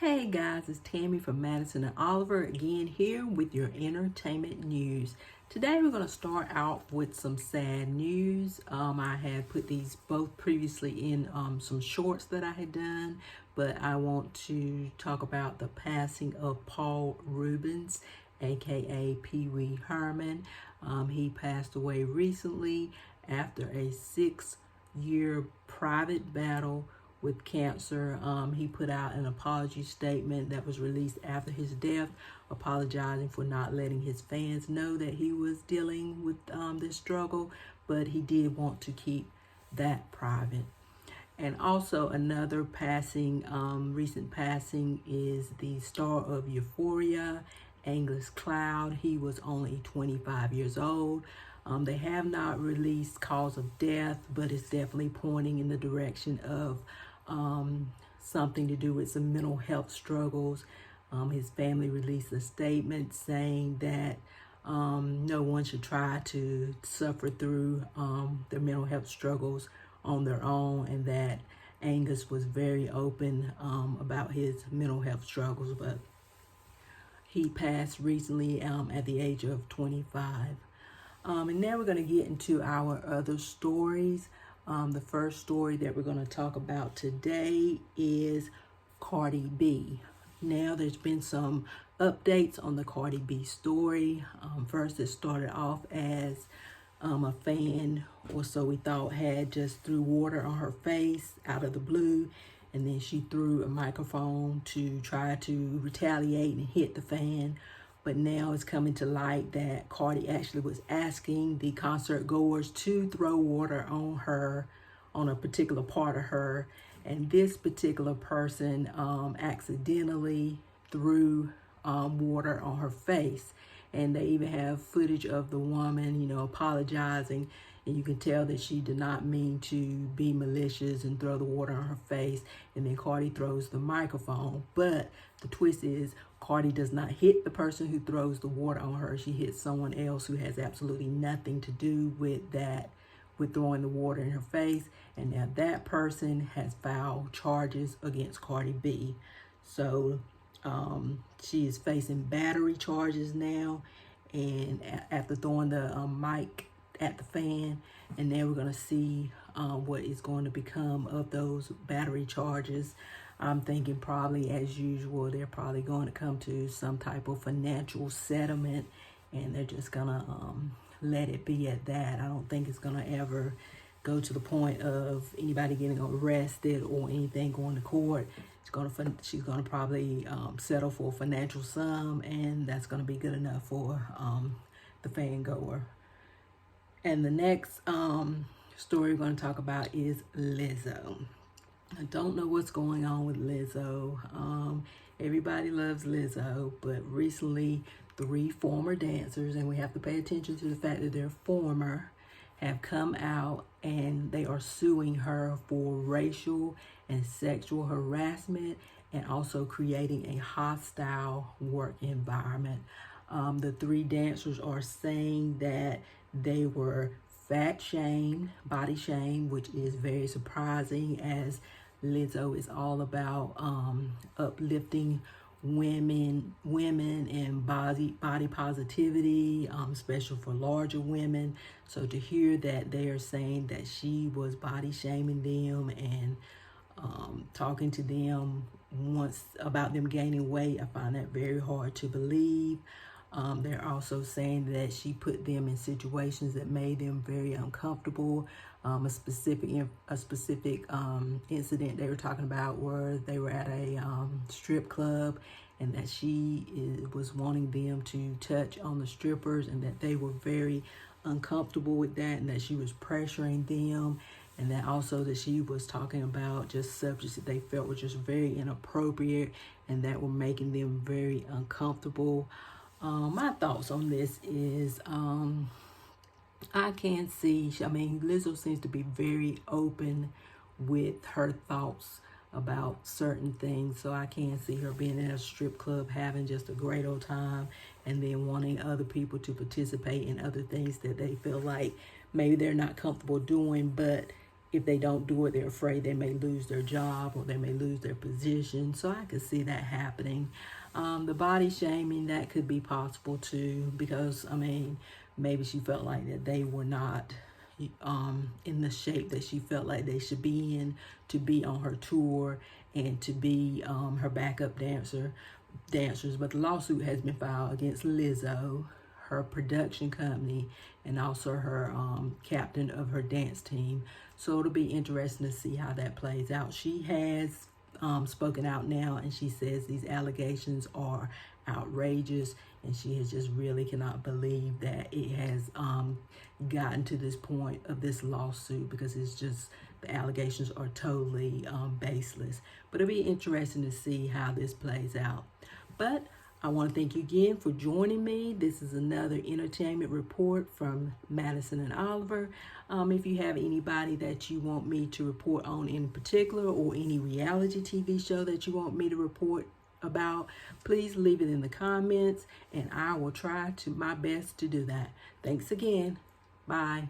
Hey guys, it's Tammy from Madison and Oliver again here with your entertainment news. Today we're going to start out with some sad news. I had put these both previously in some shorts that I had done, but I want to talk about the passing of Paul Reubens, aka Pee Wee Herman. He passed away recently after a 6-year private battle with cancer. He put out an apology statement that was released after his death, apologizing for not letting his fans know that he was dealing with this struggle, but he did want to keep that private. And also another passing, recent passing is the star of Euphoria, Angus Cloud. He was only 25 years old. They have not released cause of death, but it's definitely pointing in the direction of something to do with some mental health struggles. His family released a statement saying that no one should try to suffer through their mental health struggles on their own, and that Angus was very open about his mental health struggles, but he passed recently at the age of 25. And now we're going to get into our other stories. The first story that we're going to talk about today is Cardi B. Now there's been some updates on the Cardi B story. First it started off as a fan, or so we thought, had just threw water on her face out of the blue, and then she threw a microphone to try to retaliate and hit the fan. But now it's coming to light that Cardi actually was asking the concert goers to throw water on her, on a particular part of her. And this particular person accidentally threw water on her face. And they even have footage of the woman, apologizing. And you can tell that she did not mean to be malicious and throw the water on her face. And then Cardi throws the microphone. But the twist is Cardi does not hit the person who throws the water on her. She hits someone else who has absolutely nothing to do with that, with throwing the water in her face. And now that person has filed charges against Cardi B. So she is facing battery charges now, and after throwing the mic at the fan. And then we're going to see what is going to become of those battery charges. I'm thinking probably, as usual, they're probably going to come to some type of financial settlement, and they're just going to let it be at that. I don't think it's going to ever go to the point of anybody getting arrested or anything going to court. She's going to probably settle for a financial sum, and that's going to be good enough for the fan goer. And the next story we're going to talk about is Lizzo. I don't know what's going on with Lizzo. Everybody loves Lizzo, but recently 3 former dancers, and we have to pay attention to the fact that they're former, have come out and they are suing her for racial and sexual harassment and also creating a hostile work environment. The 3 dancers are saying that they were fat shamed, body shamed, which is very surprising, as Lizzo is all about uplifting women and body positivity, special for larger women. So to hear that they are saying that she was body shaming them and talking to them once about them gaining weight, I find that very hard to believe. They're also saying that she put them in situations that made them very uncomfortable. A specific incident they were talking about where they were at a strip club, and that she was wanting them to touch on the strippers, and that they were very uncomfortable with that, and that she was pressuring them, and that also that she was talking about just subjects that they felt were just very inappropriate and that were making them very uncomfortable. My thoughts on this is I can see, Lizzo seems to be very open with her thoughts about certain things. So I can see her being in a strip club, having just a great old time, and then wanting other people to participate in other things that they feel like maybe they're not comfortable doing, but if they don't do it, they're afraid they may lose their job or they may lose their position. So I could see that happening. The body shaming, that could be possible too, because I mean, maybe she felt like that they were not in the shape that she felt like they should be in to be on her tour and to be her backup dancers. But the lawsuit has been filed against Lizzo, her production company, and also her captain of her dance team. So it'll be interesting to see how that plays out. She has spoken out now, and she says these allegations are outrageous, and she has just really cannot believe that it has gotten to this point of this lawsuit, because it's just, the allegations are totally baseless. But it'll be interesting to see how this plays out. But I want to thank you again for joining me. This is another entertainment report from Madison and Oliver. If you have anybody that you want me to report on in particular, or any reality TV show that you want me to report about, please leave it in the comments and I will try to my best to do that. Thanks again. Bye.